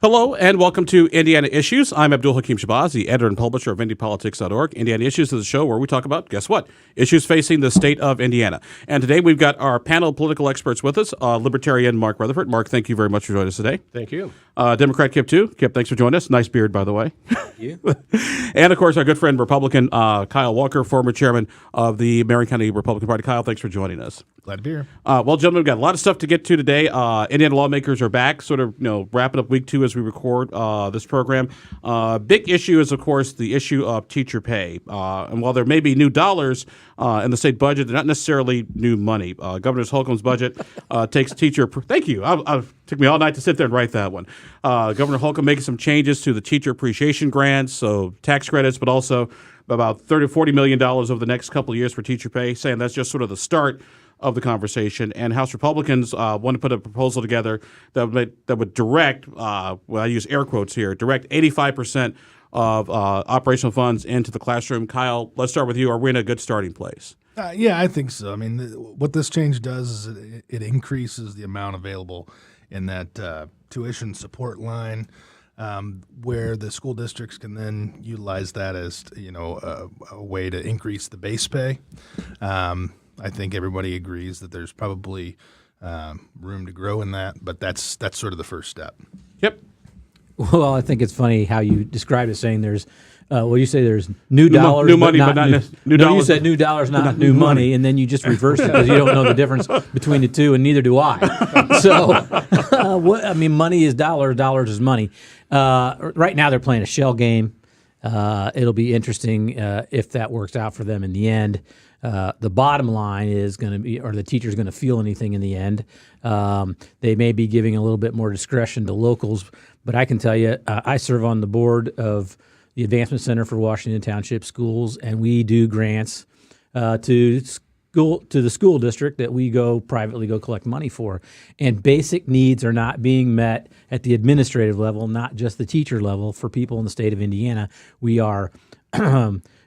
Hello and welcome to Indiana Issues. I'm Abdul-Hakim, the editor and publisher of IndyPolitics.org. Indiana Issues is a show where we talk about, guess what, issues facing the state of Indiana. And today we've got our panel of political experts with us, Libertarian Mark Rutherford. Mark, thank you very much for joining us today. Thank you. Democrat Kip Tew. Kip, thanks for joining us. Nice beard, by the way. Thank you. And, of course, our good friend Republican Kyle Walker, former chairman of the Marion County Republican Party. Kyle, thanks for joining us. Glad to be here. Well, gentlemen, we've got a lot of stuff to get to today. Indiana lawmakers are back, sort of, wrapping up week 2 as we record this program. Big issue is, of course, the issue of teacher pay. And while there may be new dollars in the state budget, they're not necessarily new money. Governor Holcomb's budget takes teacher. Thank you. It took me all night to sit there and write that one. Governor Holcomb making some changes to the teacher appreciation grants, so tax credits, but also about $30 to $40 million over the next couple of years for teacher pay, saying that's just sort of the start of the conversation. And House Republicans want to put a proposal together that would direct, I use air quotes here, direct 85% of operational funds into the classroom. Kyle, let's start with you. Are we in a good starting place? Yeah, I think so. I mean, what this change does is it increases the amount available in that tuition support line, where the school districts can then utilize that as a way to increase the base pay. I think everybody agrees that there's probably room to grow in that, but that's sort of the first step. Yep. Well, I think it's funny how you described it, saying there's, you say there's new dollars, new money, but not new dollars. You said new dollars, not new money, and then you just reversed it because you don't know the difference between the two, and neither do I. So, money is dollars, dollars is money. Right now, they're playing a shell game. It'll be interesting if that works out for them in the end. The bottom line is going to be, are the teachers going to feel anything in the end? They may be giving a little bit more discretion to locals, but I can tell you, I serve on the board of the Advancement Center for Washington Township Schools, and we do grants to the school district that we privately go collect money for. And basic needs are not being met at the administrative level, not just the teacher level. For people in the state of Indiana, we are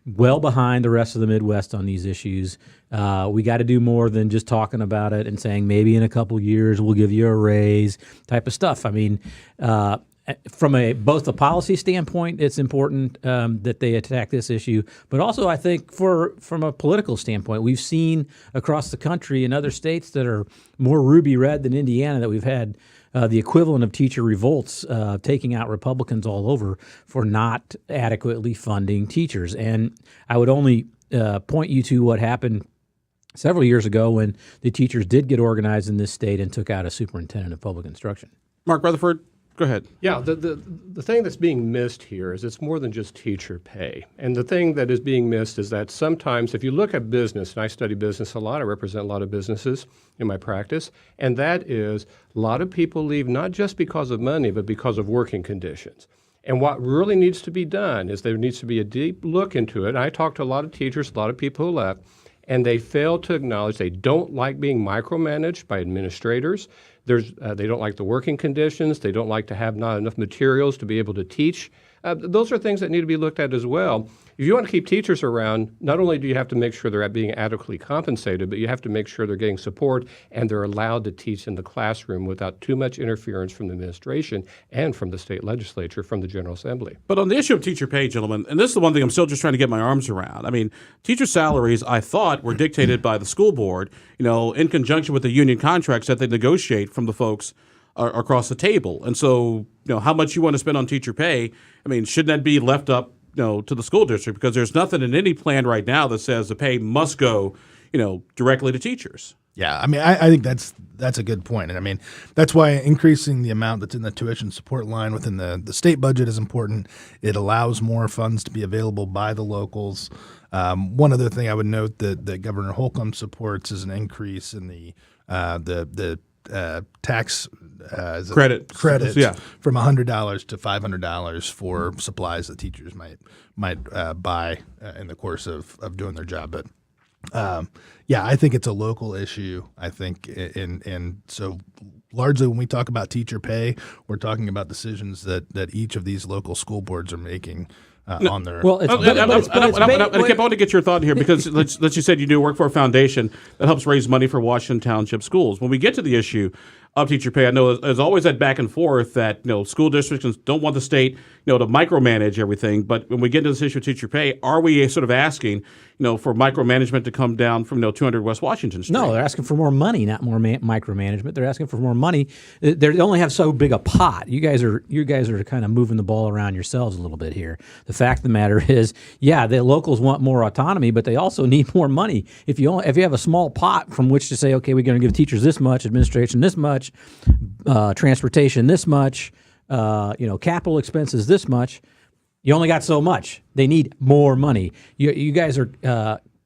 well behind the rest of the Midwest on these issues. We got to do more than just talking about it and saying maybe in a couple years we'll give you a raise type of stuff. I mean, from both a policy standpoint, it's important that they attack this issue, but also I think from a political standpoint, we've seen across the country in other states that are more ruby red than Indiana that we've had the equivalent of teacher revolts taking out Republicans all over for not adequately funding teachers. And I would only point you to what happened several years ago when the teachers did get organized in this state and took out a superintendent of public instruction. Mark Rutherford, go ahead. Yeah, the thing that's being missed here is it's more than just teacher pay. And the thing that is being missed is that sometimes if you look at business, and I study business a lot, I represent a lot of businesses in my practice, and that is a lot of people leave not just because of money, but because of working conditions. And what really needs to be done is there needs to be a deep look into it. And I talked to a lot of teachers, a lot of people who left, and they fail to acknowledge they don't like being micromanaged by administrators. They don't like the working conditions. They don't like to have not enough materials to be able to teach. Those are things that need to be looked at as well. If you want to keep teachers around, not only do you have to make sure they're being adequately compensated, but you have to make sure they're getting support and they're allowed to teach in the classroom without too much interference from the administration and from the state legislature, from the General Assembly. But on the issue of teacher pay, gentlemen, and this is the one thing I'm still just trying to get my arms around. I mean, teacher salaries, I thought, were dictated by the school board, in conjunction with the union contracts that they negotiate from the folks across the table. And so, how much you want to spend on teacher pay, I mean, shouldn't that be left up, to the school district? Because there's nothing in any plan right now that says the pay must go, directly to teachers. Yeah, I mean, I think that's a good point. And I mean, that's why increasing the amount that's in the tuition support line within the state budget is important. It allows more funds to be available by the locals. One other thing I would note that Governor Holcomb supports is an increase in the tax credits from $100 to $500 for supplies that teachers might buy in the course of doing their job. But I think it's a local issue. I think, and so largely when we talk about teacher pay, we're talking about decisions that each of these local school boards are making. On their well, I want to get your thought here because let's you said you do work for a foundation that helps raise money for Washington Township schools. When we get to the issue of teacher pay. I know there's always that back and forth that school districts don't want the state to micromanage everything. But when we get into this issue of teacher pay, are we sort of asking for micromanagement to come down from 200 West Washington Street? No, they're asking for more money, not more micromanagement. They're asking for more money. They only have so big a pot. You guys are kind of moving the ball around yourselves a little bit here. The fact of the matter is, yeah, the locals want more autonomy, but they also need more money. If you have a small pot from which to say, okay, we're going to give teachers this much, administration this much, transportation this much, capital expenses this much, you only got so much. They need more money. You guys are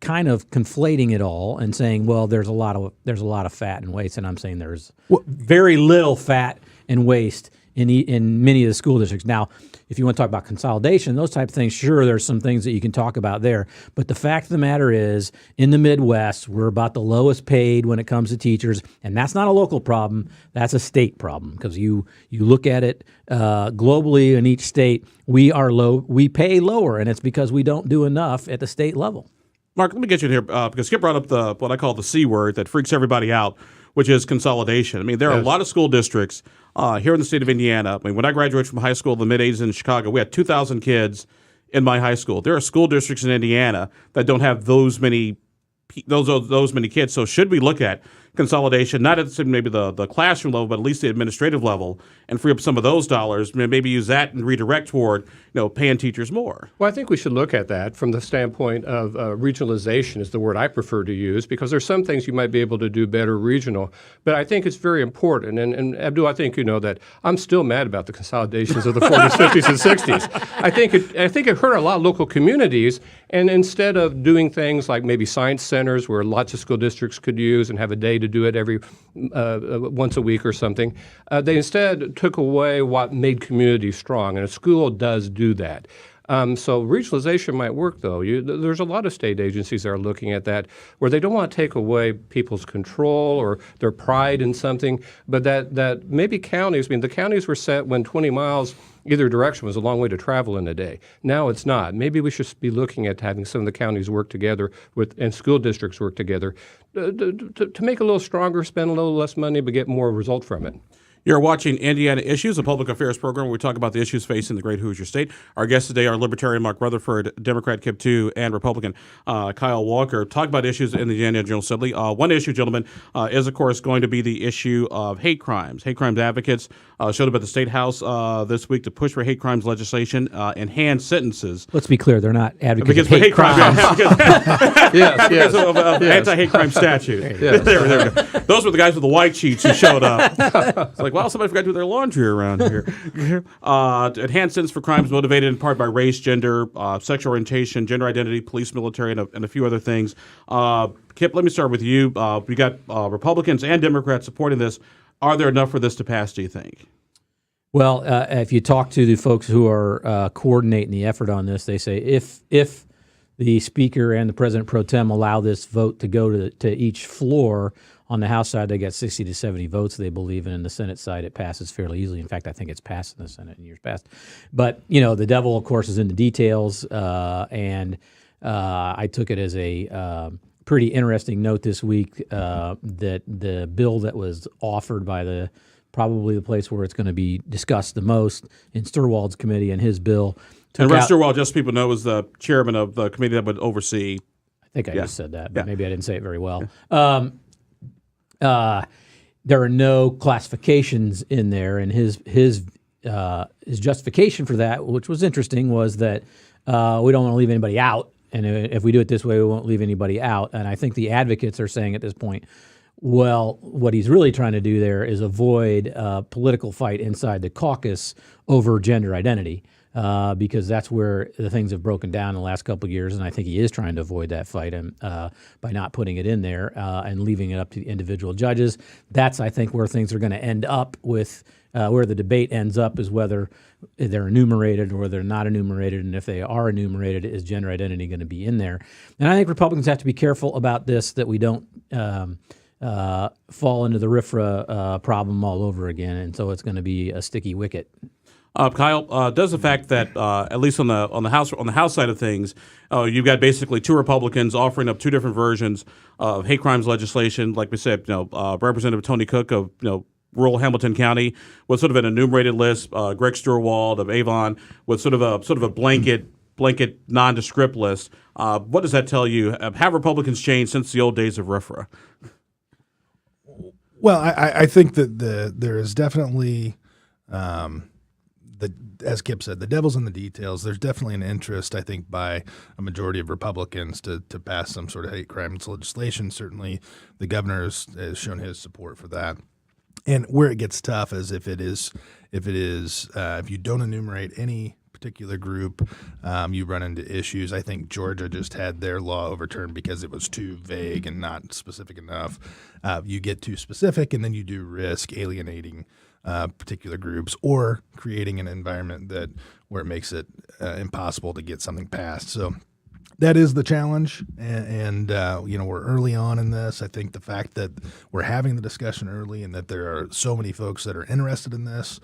kind of conflating it all and saying, well, there's a lot of fat and waste, and I'm saying there's very little fat and waste in many of the school districts. Now, if you want to talk about consolidation, those type of things, sure, there's some things that you can talk about there. But the fact of the matter is, in the Midwest, we're about the lowest paid when it comes to teachers, and that's not a local problem. That's a state problem, because you look at it globally in each state, we pay lower, and it's because we don't do enough at the state level. Mark, let me get you in here because Skip brought up what I call the C word that freaks everybody out, which is consolidation. I mean, there are a lot of school districts here in the state of Indiana. I mean, when I graduated from high school in the mid-'80s in Chicago, we had 2,000 kids in my high school. There are school districts in Indiana that don't have those many kids. So should we look at consolidation, not at maybe the classroom level, but at least the administrative level, and free up some of those dollars, maybe use that and redirect toward paying teachers more? Well, I think we should look at that from the standpoint of regionalization is the word I prefer to use, because there's some things you might be able to do better regional. But I think it's very important. And Abdul, I think you know that I'm still mad about the consolidations of the 40s, 50s, and 60s. I think it hurt a lot of local communities. And instead of doing things like maybe science centers where lots of school districts could use and have a day to do it every once a week or something, they instead took away what made communities strong. And a school does do that. So regionalization might work, though. There's a lot of state agencies that are looking at that where they don't want to take away people's control or their pride in something, but that maybe counties, the counties were set when 20 miles either direction was a long way to travel in a day. Now it's not. Maybe we should be looking at having some of the counties work together and school districts work together to make it a little stronger, spend a little less money, but get more result from it. You're watching Indiana Issues, a public affairs program where we talk about the issues facing the great Hoosier state. Our guests today are Libertarian Mark Rutherford, Democrat Kip Tew, and Republican Kyle Walker. Talk about issues in the Indiana General Assembly. One issue, gentlemen, is, of course, going to be the issue of hate crimes. Hate crimes advocates showed up at the Statehouse this week to push for hate crimes legislation, enhanced sentences. Let's be clear, they're not advocates of hate crimes. Yes. Of anti-hate crime statute. Yes. There we go. Those were the guys with the white sheets who showed up. It's like, well, somebody forgot to do their laundry around here. Enhanced sentence for crimes motivated in part by race, gender, sexual orientation, gender identity, police, military, and a few other things. Kip, let me start with you. We got Republicans and Democrats supporting this. Are there enough for this to pass, do you think? Well, if you talk to the folks who are coordinating the effort on this, they say if the Speaker and the President pro tem allow this vote to go to each floor, on the House side, they got 60 to 70 votes, they believe, and in the Senate side, it passes fairly easily. In fact, I think it's passed in the Senate in years past. But, the devil, of course, is in the details, and I took it as a pretty interesting note this week that the bill that was offered by probably the place where it's going to be discussed the most in Sturwald's committee and his bill. And Rex Sturwald, just so people know, is the chairman of the committee that would oversee. I think I just said that, but maybe I didn't say it very well. Yeah. There are no classifications in there, and his justification for that, which was interesting, was that we don't want to leave anybody out, and if we do it this way, we won't leave anybody out. And I think the advocates are saying at this point, well, what he's really trying to do there is avoid a political fight inside the caucus over gender identity. Because that's where the things have broken down in the last couple of years, and I think he is trying to avoid that fight by not putting it in there and leaving it up to the individual judges. That's, I think, where things are going to end up with, where the debate ends up is whether they're enumerated or whether they're not enumerated, and if they are enumerated, is gender identity going to be in there? And I think Republicans have to be careful about this, that we don't fall into the RFRA problem all over again, and so it's going to be a sticky wicket. Kyle, does the fact that at least on the House side of things, you've got basically two Republicans offering up two different versions of hate crimes legislation. Like we said, Representative Tony Cook of rural Hamilton County with sort of an enumerated list. Greg Sturwald of Avon with sort of a blanket nondescript list. What does that tell you? Have Republicans changed since the old days of RFRA? Well, I think that there is definitely, as Kip said, the devil's in the details. There's definitely an interest, I think, by a majority of Republicans to pass some sort of hate crimes legislation. Certainly, the governor has shown his support for that. And where it gets tough is if you don't enumerate any particular group, you run into issues. I think Georgia just had their law overturned because it was too vague and not specific enough. You get too specific, and then you do risk alienating particular groups or creating an environment where it makes it impossible to get something passed. So that is the challenge, and we're early on in this. I think the fact that we're having the discussion early and that there are so many folks that are interested in this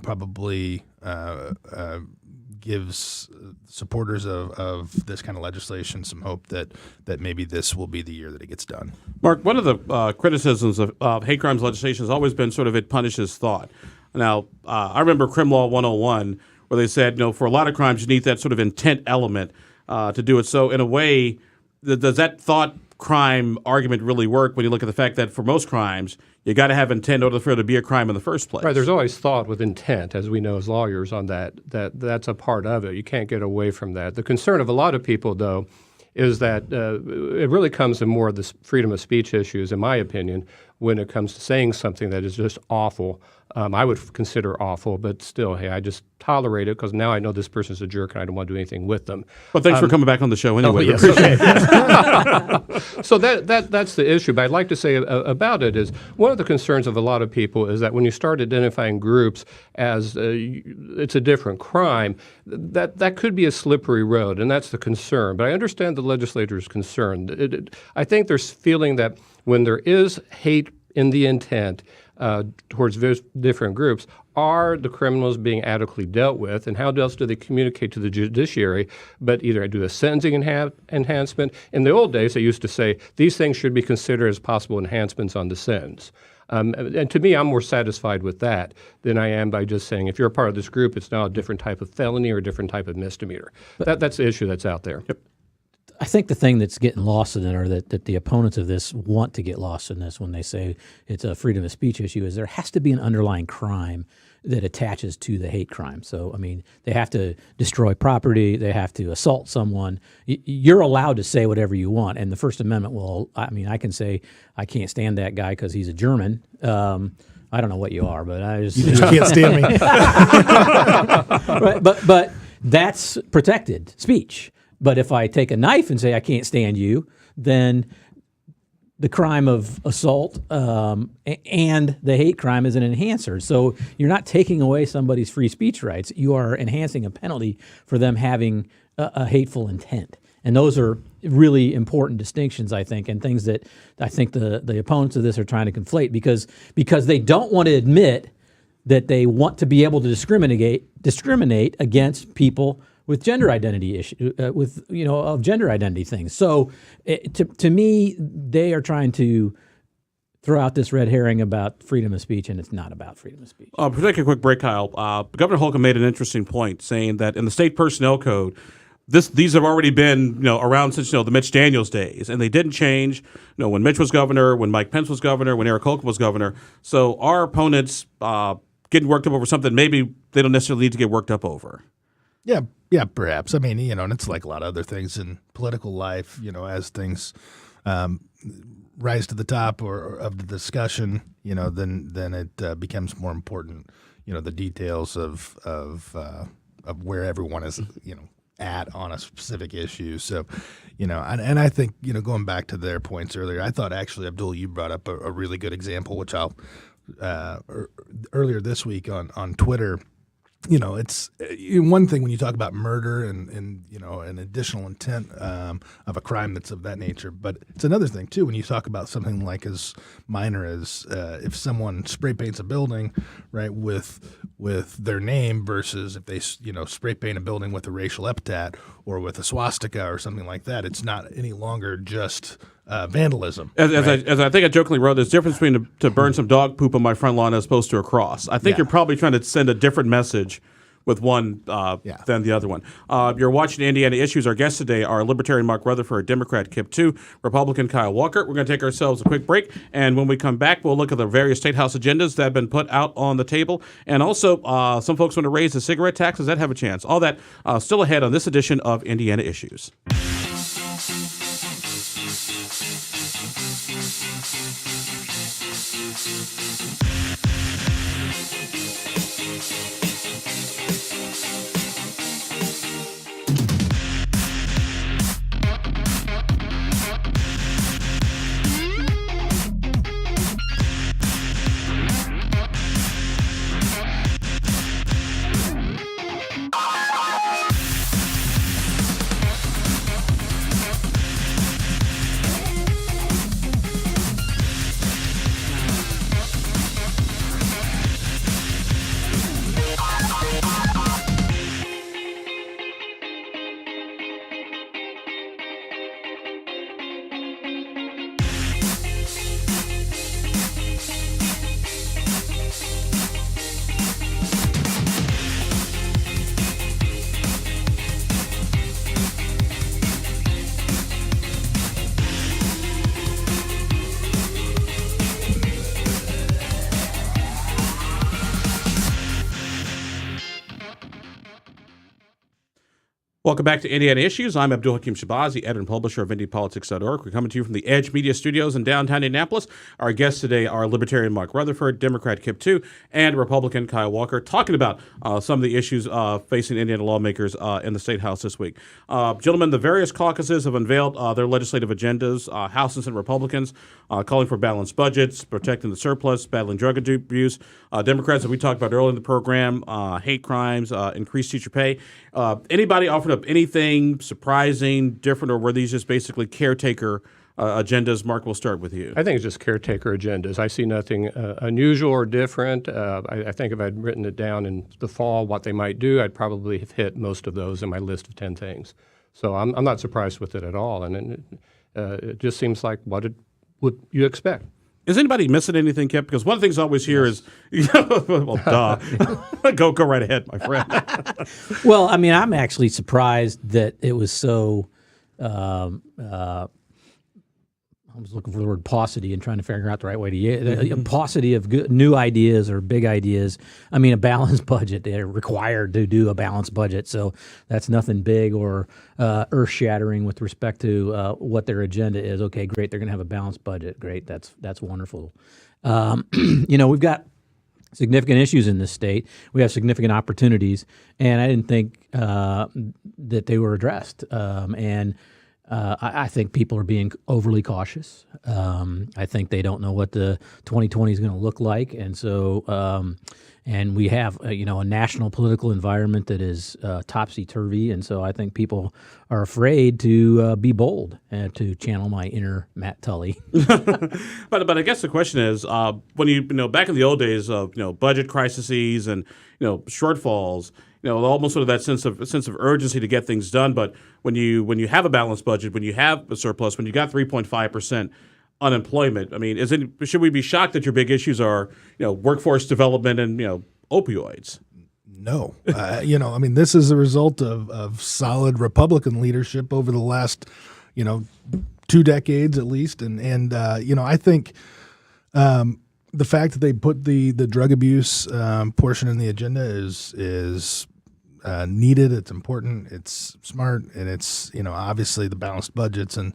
probably gives supporters of this kind of legislation some hope that maybe this will be the year that it gets done. Mark, one of the criticisms of hate crimes legislation has always been sort of it punishes thought. Now, I remember Crim Law 101 where they said, for a lot of crimes you need that sort of intent element to do it. So in a way, does that thought crime argument really work when you look at the fact that for most crimes, you got to have intent in order for it to be a crime in the first place? Right. There's always thought with intent, as we know as lawyers, on that's a part of it. You can't get away from that. The concern of a lot of people, though, is that it really comes to more of the freedom of speech issues, in my opinion, when it comes to saying something that is just awful. I would consider awful, but still, hey, I just tolerate it because now I know this person's a jerk and I don't want to do anything with them. Well, thanks for coming back on the show anyway. Yes, okay. So that's the issue. But I'd like to say about it is one of the concerns of a lot of people is that when you start identifying groups as it's a different crime, that could be a slippery road, and that's the concern. But I understand the legislator's concern. I think there's feeling that when there is hate in the intent towards different groups, are the criminals being adequately dealt with, and how else do they communicate to the judiciary? But either do a sentencing enhancement. In the old days, they used to say these things should be considered as possible enhancements on the sentence. And to me, I'm more satisfied with that than I am by just saying if you're a part of this group, it's now a different type of felony or a different type of misdemeanor. That's the issue that's out there. Yep. I think the thing that's getting lost in it, or that the opponents of this want to get lost in this when they say it's a freedom of speech issue, is there has to be an underlying crime that attaches to the hate crime. So, I mean, they have to destroy property, they have to assault someone. You're allowed to say whatever you want, and the First Amendment will, I mean, I can say I can't stand that guy because he's a German. I don't know what you are, but I just... You just can't stand me. Right, but that's protected speech. But if I take a knife and say I can't stand you, then the crime of assault and the hate crime is an enhancer. So you're not taking away somebody's free speech rights. You are enhancing a penalty for them having a hateful intent. And those are really important distinctions, I think, and things that I think the opponents of this are trying to conflate because they don't want to admit that they want to be able to discriminate against people with gender identity of gender identity things. So to me, they are trying to throw out this red herring about freedom of speech, and it's not about freedom of speech. To take a quick break, Kyle, Governor Holcomb made an interesting point, saying that in the state personnel code, these have already been around since the Mitch Daniels days, and they didn't change. When Mitch was governor, when Mike Pence was governor, when Eric Holcomb was governor. So our opponents getting worked up over something maybe they don't necessarily need to get worked up over. Yeah, perhaps. I mean, and it's like a lot of other things in political life, as things rise to the top or of the discussion, then it becomes more important, the details of where everyone is, at on a specific issue. So, and I think, going back to their points earlier, I thought actually, Abdul, you brought up a really good example, which I'll earlier this week on Twitter. It's one thing when you talk about murder and an additional intent of a crime that's of that nature, but it's another thing too when you talk about something like as minor as if someone spray paints a building, right, with their name versus if they spray paint a building with a racial epithet or with a swastika or something like that. It's not any longer just vandalism. As I think I jokingly wrote, there's a difference between to burn some dog poop on my front lawn as opposed to a cross. I think you're probably trying to send a different message with one than the other one. You're watching Indiana Issues. Our guests today are Libertarian Mark Rutherford, Democrat Kip Tew, Republican Kyle Walker. We're going to take ourselves a quick break, and when we come back, we'll look at the various Statehouse agendas that have been put out on the table, and also some folks want to raise the cigarette tax. Does that have a chance? All that still ahead on this edition of Indiana Issues. Welcome back to Indiana Issues. I'm Abdul-Hakim Shabazi, editor and publisher of IndyPolitics.org. We're coming to you from the Edge Media Studios in downtown Indianapolis. Our guests today are Libertarian Mark Rutherford, Democrat Kip Tew, and Republican Kyle Walker, talking about some of the issues facing Indiana lawmakers in the State House this week. Gentlemen, the various caucuses have unveiled their legislative agendas, House and Senate Republicans, calling for balanced budgets, protecting the surplus, battling drug abuse. Democrats, as we talked about earlier in the program, hate crimes, increased teacher pay. Anybody offered up anything surprising, different, or were these just basically caretaker agendas? Mark, we'll start with you. I think it's just caretaker agendas. I see nothing unusual or different. I think if I'd written it down in the fall, what they might do, I'd probably have hit most of those in my list of 10 things. So I'm not surprised with it at all. And it just seems like what would you expect. Is anybody missing anything, Kip? Because one of the things I always hear is, well, duh. Go right ahead, my friend. Well, I mean, I'm actually surprised that it was so. I was looking for the word paucity and trying to figure out the right way to use it. A paucity of good, new ideas or big ideas. I mean, a balanced budget. They're required to do a balanced budget, so that's nothing big or earth-shattering with respect to what their agenda is. Okay, great. They're going to have a balanced budget. Great. That's wonderful. We've got significant issues in this state. We have significant opportunities, and I didn't think that they were addressed. I think people are being overly cautious. I think they don't know what the 2020 is going to look like, and so and we have a national political environment that is topsy-turvy, and so I think people are afraid to be bold and to channel my inner Matt Tully. But I guess the question is, when you back in the old days of budget crises and shortfalls. Almost sort of that sense of urgency to get things done. But when you have a balanced budget, when you have a surplus, when you got 3.5% unemployment, I mean, should we be shocked that your big issues are workforce development and opioids? No, I mean, this is a result of solid Republican leadership over the last 2 decades at least, and I think. The fact that they put the drug abuse portion in the agenda is needed. It's important. It's smart, and it's obviously the balanced budgets and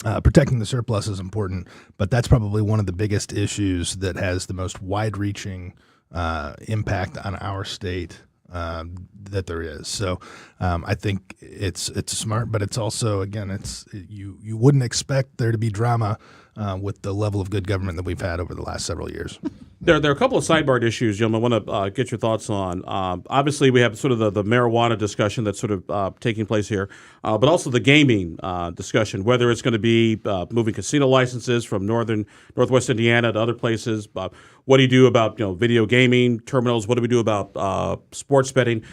protecting the surplus is important. But that's probably one of the biggest issues that has the most wide-reaching impact on our state that there is. So I think it's smart, but it's also you wouldn't expect there to be drama with the level of good government that we've had over the last several years. There are a couple of sidebar issues, gentlemen, I want to get your thoughts on. Obviously, we have sort of the marijuana discussion that's sort of taking place here, but also the gaming discussion, whether it's going to be moving casino licenses from northwest Indiana to other places. What do you do about video gaming terminals? What do we do about sports betting?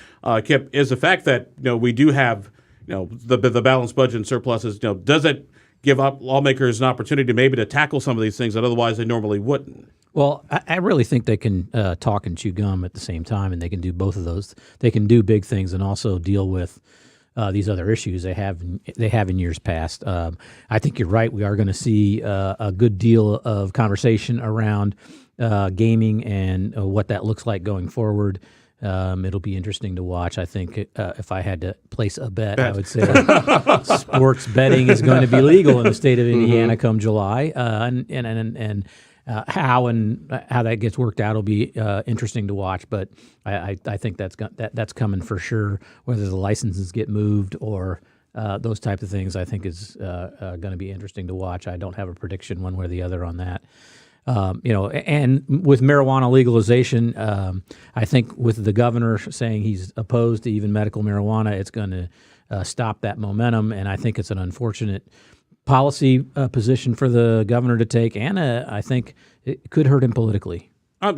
Kip, is the fact that we do have the balanced budget and surpluses, does it give up lawmakers an opportunity maybe to tackle some of these things that otherwise they normally wouldn't? Well, I really think they can talk and chew gum at the same time, and they can do both of those. They can do big things and also deal with these other issues they have in years past. I think you're right. We are going to see a good deal of conversation around gaming and what that looks like going forward. It'll be interesting to watch. I think if I had to place a bet, I would say sports betting is going to be legal in the state of Indiana come July, and how that gets worked out will be interesting to watch. But I think that's coming for sure. Whether the licenses get moved or those types of things, I think is going to be interesting to watch. I don't have a prediction one way or the other on that. And with marijuana legalization, I think with the governor saying he's opposed to even medical marijuana, it's going to stop that momentum. And I think it's an unfortunate policy position for the governor to take, and I think it could hurt him politically.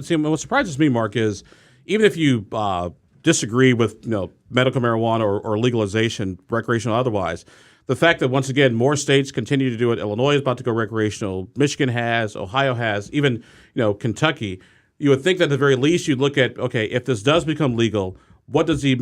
See, what surprises me, Mark, is even if you disagree with medical marijuana or legalization, recreational or otherwise, the fact that once again more states continue to do it. Illinois is about to go recreational. Michigan has, Ohio has, even Kentucky. You would think that at the very least you'd look at, okay, if this does become legal, what does the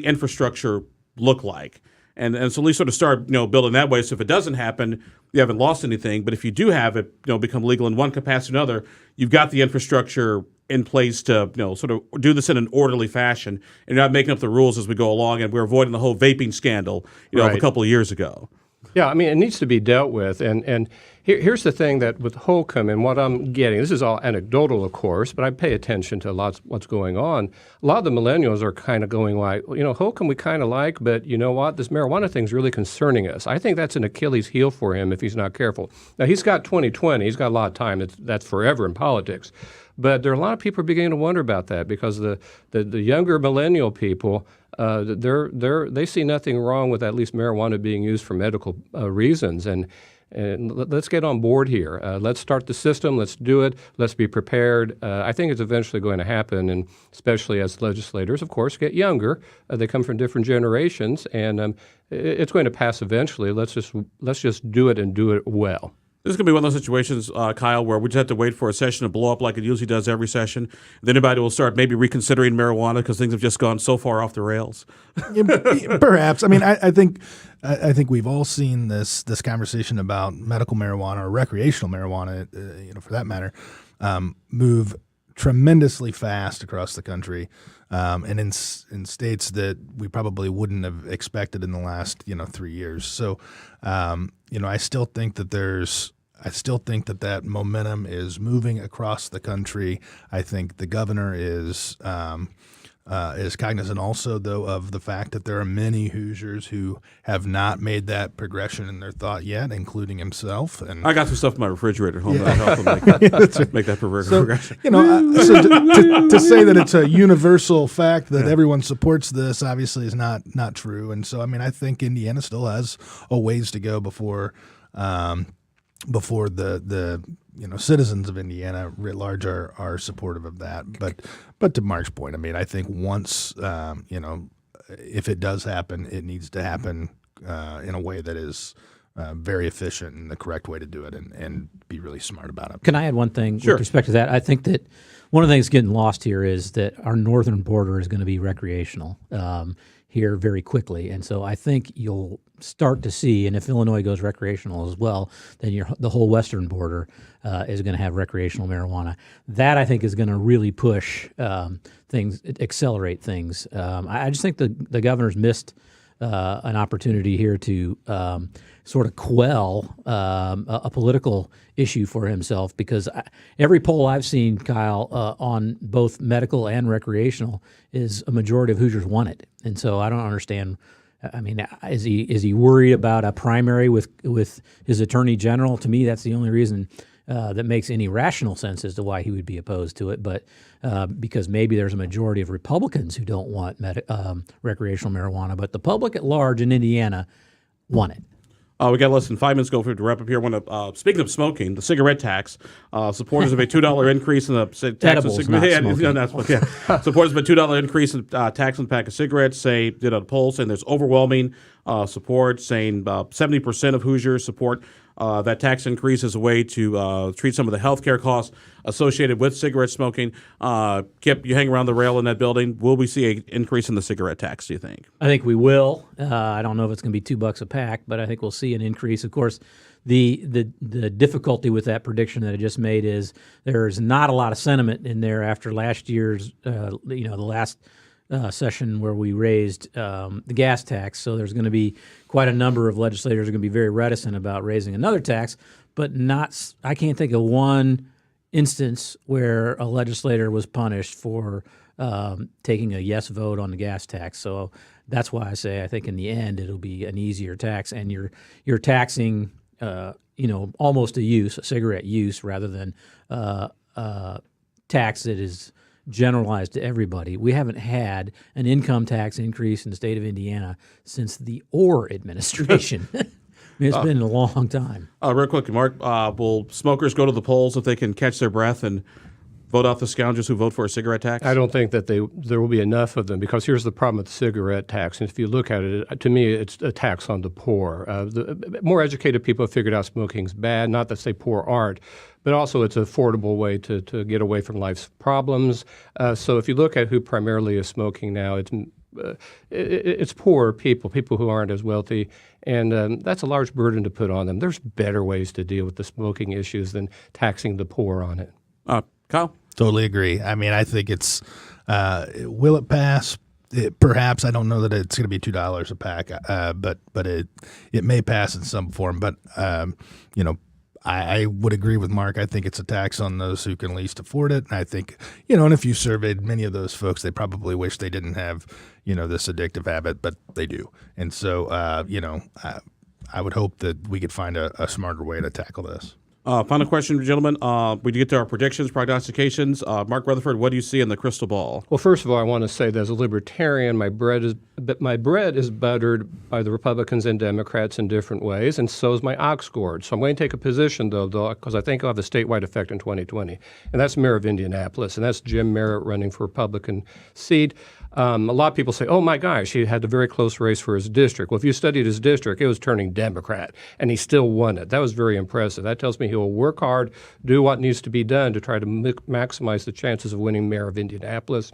infrastructure look like? And so at least sort of start building that way. So if it doesn't happen, you haven't lost anything. But if you do have it become legal in one capacity or another, you've got the infrastructure in place to sort of do this in an orderly fashion, and you're not making up the rules as we go along. And we're avoiding the whole vaping scandal of a couple of years ago. Yeah, I mean, it needs to be dealt with. And here's the thing that with Holcomb and what I'm getting, this is all anecdotal, of course, but I pay attention to what's going on. A lot of the millennials are kind of going like, Holcomb we kind of like, but you know what? This marijuana thing's really concerning us. I think that's an Achilles heel for him if he's not careful. Now, he's got 2020. He's got a lot of time. That's forever in politics. But there are a lot of people beginning to wonder about that because the younger millennial people, they see nothing wrong with at least marijuana being used for medical reasons. And let's get on board here. Let's start the system. Let's do it. Let's be prepared. I think it's eventually going to happen, and especially as legislators, of course, get younger. They come from different generations, and it's going to pass eventually. Let's just do it and do it well. This is going to be one of those situations, Kyle, where we just have to wait for a session to blow up like it usually does every session. Then everybody will start maybe reconsidering marijuana because things have just gone so far off the rails. Perhaps. I mean, I think we've all seen this conversation about medical marijuana or recreational marijuana, for that matter, move tremendously fast across the country, and in states that we probably wouldn't have expected in the last 3 years. So, I still think that that momentum is moving across the country. I think the governor is cognizant also, though, of the fact that there are many Hoosiers who have not made that progression in their thought yet, including himself. And I got some stuff in my refrigerator at home that help them make that progression. So to say that it's a universal fact that everyone supports this obviously is not true. And so, I mean, I think Indiana still has a ways to go before the citizens of Indiana writ large are supportive of that. But to Mark's point, I mean, I think once if it does happen, it needs to happen in a way that is very efficient and the correct way to do it, and be really smart about it. Can I add one thing Sure. with respect to that? I think that one of the things getting lost here is that our northern border is going to be recreational here very quickly. And so I think you'll start to see, and if Illinois goes recreational as well, then the whole western border is going to have recreational marijuana. That, I think, is going to really push things, accelerate things. I just think the governor's missed an opportunity here to sort of quell a political issue for himself, because every poll I've seen, Kyle, on both medical and recreational is a majority of Hoosiers want it. And so I don't understand. I mean, is he worried about a primary with his attorney general? To me, that's the only reason that makes any rational sense as to why he would be opposed to it. But because maybe there's a majority of Republicans who don't want recreational marijuana, but the public at large in Indiana want it. We got less than 5 minutes to go to wrap up here. I want to, speaking of smoking, the cigarette tax, supporters of a $2 increase in the tax Edibles, on not cigarettes. smoking. Supporters of a $2 increase in tax on the pack of cigarettes say, did a poll saying there's overwhelming support, saying 70% of Hoosiers support that tax increase as a way to treat some of the health care costs associated with cigarette smoking. Kip, you hang around the rail in that building. Will we see an increase in the cigarette tax, do you think? I think we will. I don't know if it's going to be $2 a pack, but I think we'll see an increase. Of course, the difficulty with that prediction that I just made is there's not a lot of sentiment in there after last year's, the last session where we raised the gas tax. So there's going to be quite a number of legislators who are going to be very reticent about raising another tax, but not. I can't think of one instance where a legislator was punished for taking a yes vote on the gas tax. So that's why I say I think in the end it'll be an easier tax, and you're taxing almost a cigarette use rather than tax that is generalized to everybody. We haven't had an income tax increase in the state of Indiana since the Orr administration. It's been a long time. Real quick, Mark, will smokers go to the polls if they can catch their breath and vote out the scoundrels who vote for a cigarette tax? I don't think that there will be enough of them, because here's the problem with the cigarette tax. And if you look at it, to me, it's a tax on the poor. The more educated people have figured out smoking's bad. Not that say poor aren't, but also it's an affordable way to get away from life's problems. So if you look at who primarily is smoking now, it's poor people who aren't as wealthy, and that's a large burden to put on them. There's better ways to deal with the smoking issues than taxing the poor on it. Kyle? Totally agree. I mean, I think it's will it pass? Perhaps. I don't know that it's going to be $2 a pack, but it may pass in some form. But I would agree with Mark. I think it's a tax on those who can least afford it. And I think, and if you surveyed many of those folks, they probably wish they didn't have, this addictive habit, but they do. And so, I would hope that we could find a smarter way to tackle this. Final question, gentlemen. We get to our predictions, prognostications. Mark Rutherford, what do you see in the crystal ball? Well, first of all, I want to say that as a libertarian, my bread is buttered by the Republicans and Democrats in different ways, and so is my ox gourd. So I'm going to take a position, though, because I think it'll have a statewide effect in 2020, and that's mayor of Indianapolis, and that's Jim Merritt running for Republican seat. A lot of people say, oh, my gosh, he had a very close race for his district. Well, if you studied his district, it was turning Democrat, and he still won it. That was very impressive. That tells me he will work hard, do what needs to be done to try to maximize the chances of winning mayor of Indianapolis.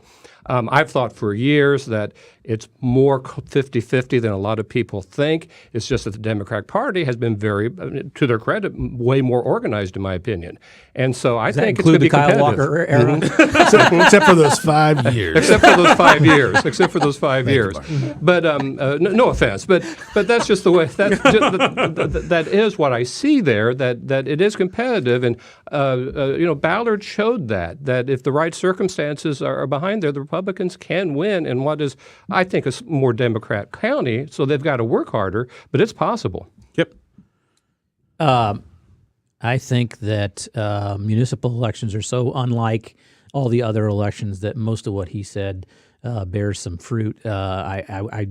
I've thought for years that it's more 50-50 than a lot of people think. It's just that the Democratic Party has been very, to their credit, way more organized, in my opinion. And so I think it's going to be Kyle competitive. Walker era? Except for those 5 years. Except for those 5 years. Except for those 5 years. But no offense. But that's just the way. That is what I see there. That it is competitive, and Ballard showed that if the right circumstances are behind there, the Republicans can win in what is, I think, a more Democrat county. So they've got to work harder, but it's possible. Kip? I think that municipal elections are so unlike all the other elections that most of what he said bears some fruit. I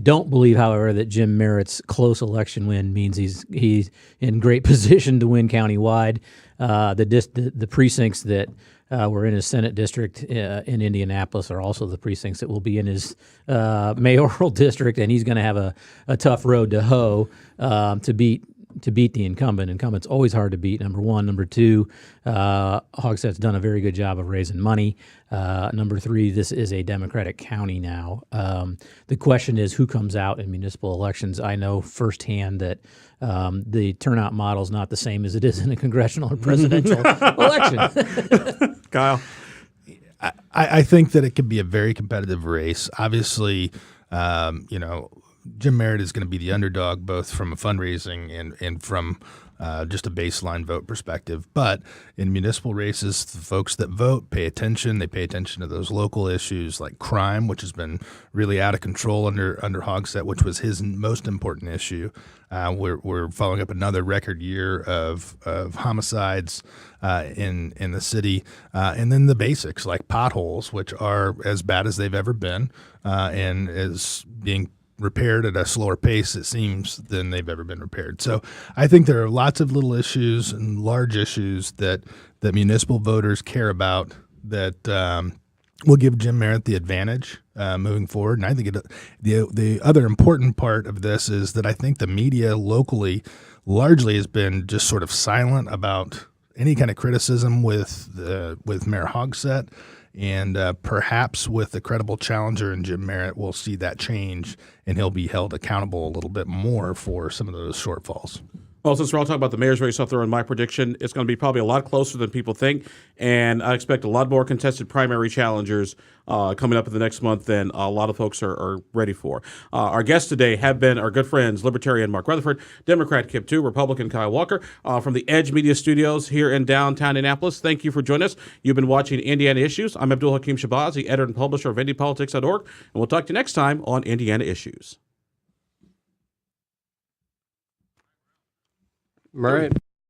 don't believe, however, that Jim Merritt's close election win means he's in great position to win countywide. The precincts that were in his Senate district in Indianapolis are also the precincts that will be in his mayoral district, and he's going to have a tough road to hoe to beat the incumbent. Incumbent's always hard to beat, number one. Number two, Hogsett's done a very good job of raising money. Number three, this is a Democratic county now. The question is who comes out in municipal elections. I know firsthand that the turnout model is not the same as it is in a congressional or presidential election. Kyle? I think that it could be a very competitive race. Obviously, Jim Merritt is going to be the underdog, both from a fundraising and from just a baseline vote perspective. But in municipal races, the folks that vote pay attention. They pay attention to those local issues like crime, which has been really out of control under Hogsett, which was his most important issue. We're following up another record year of homicides in the city, and then the basics like potholes, which are as bad as they've ever been, and is being repaired at a slower pace, it seems, than they've ever been repaired. So I think there are lots of little issues and large issues that municipal voters care about that will give Jim Merritt the advantage moving forward. And I think the other important part of this is that I think the media locally largely has been just sort of silent about any kind of criticism with Mayor Hogsett. And perhaps with the credible challenger in Jim Merritt, we'll see that change, and he'll be held accountable a little bit more for some of those shortfalls. Well, since we're all talking about the mayor's race, I'll throw in my prediction. It's going to be probably a lot closer than people think, and I expect a lot more contested primary challengers coming up in the next month than a lot of folks are ready for. Our guests today have been our good friends, Libertarian Mark Rutherford, Democrat Kip Tew, Republican Kyle Walker, from the Edge Media Studios here in downtown Indianapolis. Thank you for joining us. You've been watching Indiana Issues. I'm Abdul-Hakim Shabazz, the editor and publisher of IndyPolitics.org, and we'll talk to you next time on Indiana Issues. All right.